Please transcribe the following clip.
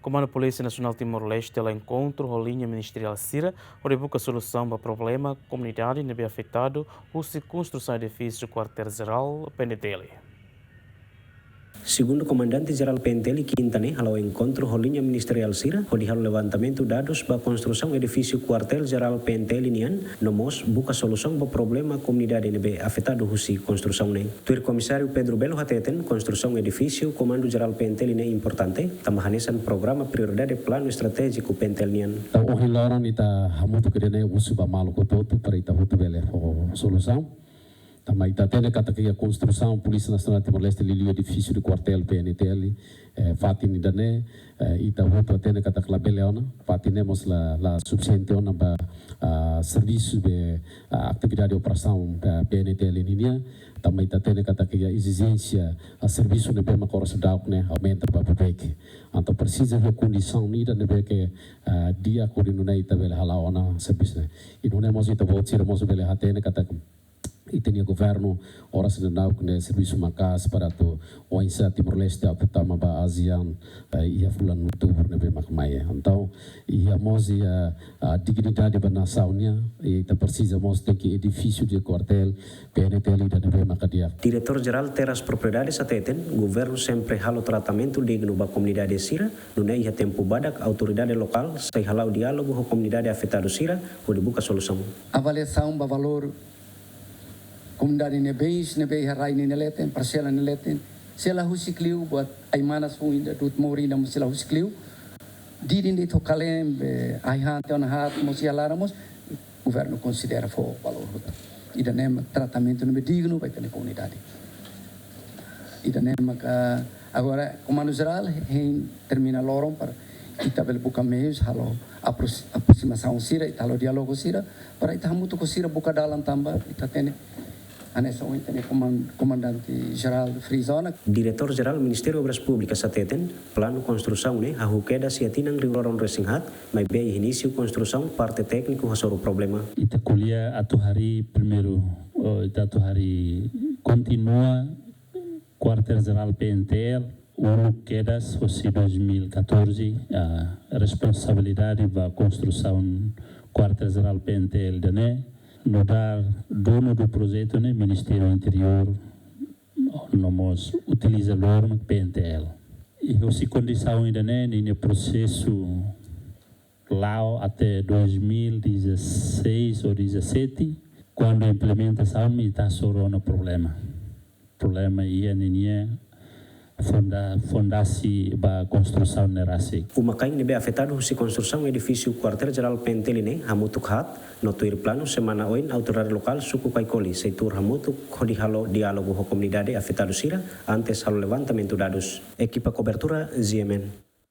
Comando Polícia Nacional Timor-Leste ela encontra a linha ministerial CIRA, onde busca solução para o problema comunidade não bem afetado, ou se construção de edifício quartel-geral PNTL. Segundo o comandante-geral PNTL Quintane, ao encontro a linha ministerial CIRA, onde o levantamento de dados para a construção do edifício quartel-geral PNTL Nian, nomos busca solução para o problema comunidade NB afetado por construção nem. O comissário Pedro Belo Hateten, construção edifício, comando-geral PNTL nem importante, tamahanesan programa prioridade plano estratégico PNTL Nian. O hilaran ita hamutu kirene usuba malu kototu para ita hutu bele solução. Também está tendo a construção Polícia Nacional de Timor-Leste ali o edifício do quartel PNTL fatin idane ita hutu tendo a beleona fatinemos la subsentiona ba serviços de atividade de operação PNTL ninia também está tendo a exigência a serviço de bem macora dauk né aumenta para bebek então precisa de condição nida de que dia coordinuna ita bele halaona serviço né e não é mais ita voltar mais bele hatene e tinha governo ora se não que serviço macas para to o insa Timor-Leste a pertama ba ASEAN ia bulan outubro nebe macmaia então e a mozi a dignidade da naçãonia e ta precisa mos tem que edifício de quartel PNTL da nebe macadia. Diretor-geral Terras Propriedades ateten governo sempre halo tratamento digno ba comunidade Sira no nei tempo badak autoridade local sai halau diálogo com comunidade afetada Sira onde busca solução. Avaliação ba valor comunidade nebis harai neleten parcela neleten sela husikliu buat aimanas fu inda dut mori na sela husikliu didin de tokalem aihan ton hat mosialaramos governo considera fo valor ida nem tratamento no digno para a comunidade ida nem agora comando geral termina loron para itabel buka meios halo aproximação sira halo diálogo sira para ita hamutu ko sira buka dalam tambah ita tene comandante-geral Frizona. Diretor-geral Ministério Obras Públicas ateten plano construção né a huqueda se atinang riloron resinghat mas bem início construção parte técnico hasoro problema. Ita kuliah atu hari primeiro ita atu hari continua quartel-geral PNTL o quedas fosse 2014 a responsabilidade da construção quartel-geral PNTL dane no dar dono do projeto né Ministério Interior nós utilizador do PNTL e essa condição ainda né no processo lá até 2016 ou 2017 quando a implementação está sorando problema ia ninguém fondasi ba construção nerasi. O macai nebe afetado se construção edifício quartel-geral PNTL ne hamutuk hat notuir plano semana oin autoridade local suku Paikoli seitur hamutuk kodi halo diálogo com comunidade afetado sira antes halo levantamento dados. Equipa cobertura ZMN.